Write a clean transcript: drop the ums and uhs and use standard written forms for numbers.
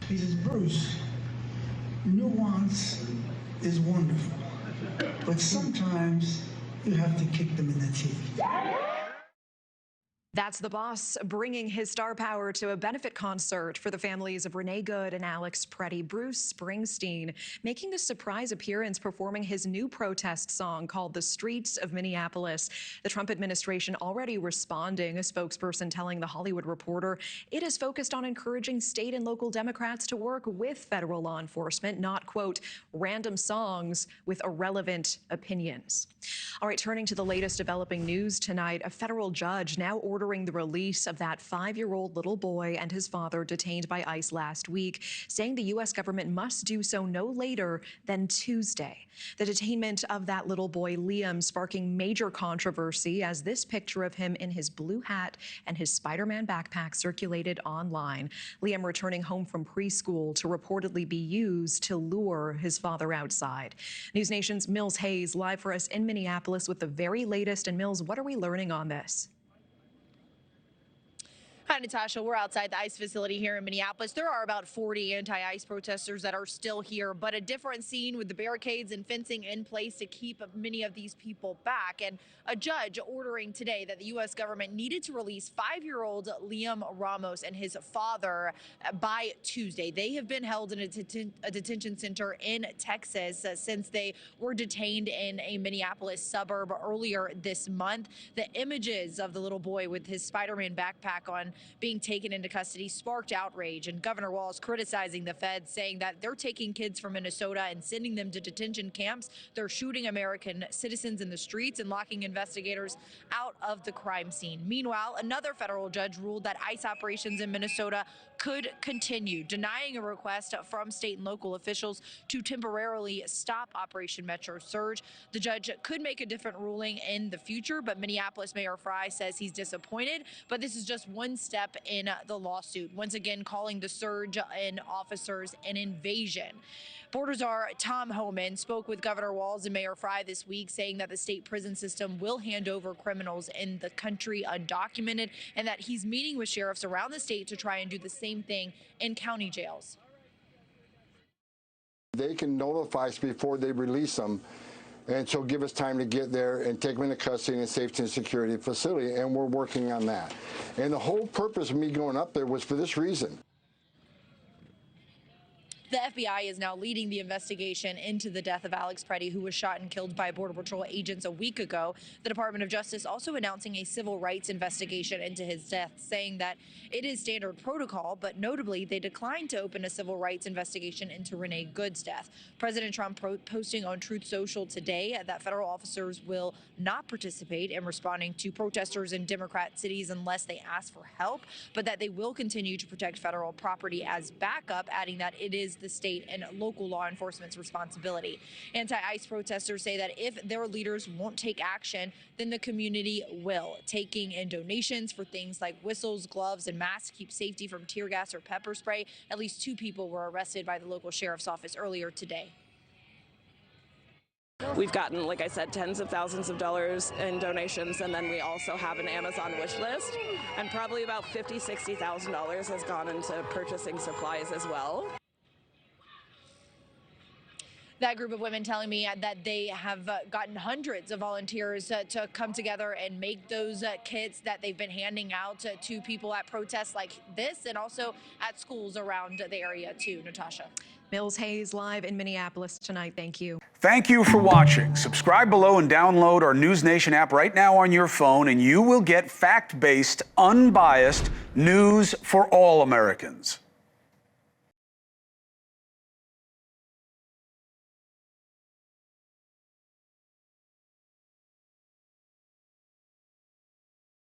He says, Bruce, nuance is wonderful, but sometimes you have to kick them in the teeth. That's the boss bringing his star power to a benefit concert for the families of Renee Good and Alex Preddy. Bruce Springsteen making a surprise appearance performing his new protest song called The Streets of Minneapolis. The Trump administration already responding, a spokesperson telling The Hollywood Reporter it is focused on encouraging state and local Democrats to work with federal law enforcement, not, quote, random songs with irrelevant opinions. All right, turning to the latest developing news tonight, a federal judge now ordering the release of that 5-year-old little boy and his father detained by ICE last week, saying the U.S. government must do so no later than Tuesday. The detainment of that little boy, Liam, sparking major controversy as this picture of him in his blue hat and his Spider-Man backpack circulated online. Liam returning home from preschool to reportedly be used to lure his father outside. NewsNation's Mills Hayes live for us in Minneapolis with the very latest. And Mills, what are we learning on this? Hi, Natasha. We're outside the ICE facility here in Minneapolis. There are about 40 anti-ICE protesters that are still here, but a different scene with the barricades and fencing in place to keep many of these people back. And a judge ordering today that the U.S. government needed to release 5-year-old Liam Ramos and his father by Tuesday. They have been held in a detention center in Texas since they were detained in a Minneapolis suburb earlier this month. The images of the little boy with his Spider-Man backpack on being taken into custody sparked outrage, and Governor Walz criticizing the feds, saying that they're taking kids from Minnesota and sending them to detention camps. They're shooting American citizens in the streets and locking investigators out of the crime scene. Meanwhile, another federal judge ruled that ICE operations in Minnesota could continue, denying a request from state and local officials to temporarily stop Operation Metro Surge. The judge could make a different ruling in the future, but Minneapolis Mayor Fry says he's disappointed, but this is just one step in the lawsuit, once again calling the surge in officers an invasion. Border Czar Tom Homan spoke with Governor Walz and Mayor Fry this week, saying that the state prison system will hand over criminals in the country undocumented, and that he's meeting with sheriffs around the state to try and do the same thing in county jails. They can notify us before they release them, and so give us time to get there and take them into custody in a safety and security facility, and we're working on that. And the whole purpose of me going up there was for this reason. The FBI is now leading the investigation into the death of Alex Preddy, who was shot and killed by Border Patrol agents a week ago. The Department of Justice also announcing a civil rights investigation into his death, saying that it is standard protocol, but notably they declined to open a civil rights investigation into Renee Good's death. President Trump posting on Truth Social today that federal officers will not participate in responding to protesters in Democrat cities unless they ask for help, but that they will continue to protect federal property as backup, adding that it is the state and local law enforcement's responsibility. Anti-ICE protesters say that if their leaders won't take action, then the community will, taking in donations for things like whistles, gloves, and masks to keep safety from tear gas or pepper spray. At least 2 people were arrested by the local sheriff's office earlier today. We've gotten, like I said, tens of thousands of dollars in donations, and then we also have an Amazon wish list, and probably about $50,000, $60,000 has gone into purchasing supplies as well. That group of women telling me that they have gotten hundreds of volunteers to come together and make those kits that they've been handing out to people at protests like this, and also at schools around the area too. Natasha. Mills Hayes live in Minneapolis tonight. Thank you. Thank you for watching. Subscribe below and download our NewsNation app right now on your phone, and you will get fact-based, unbiased news for all Americans.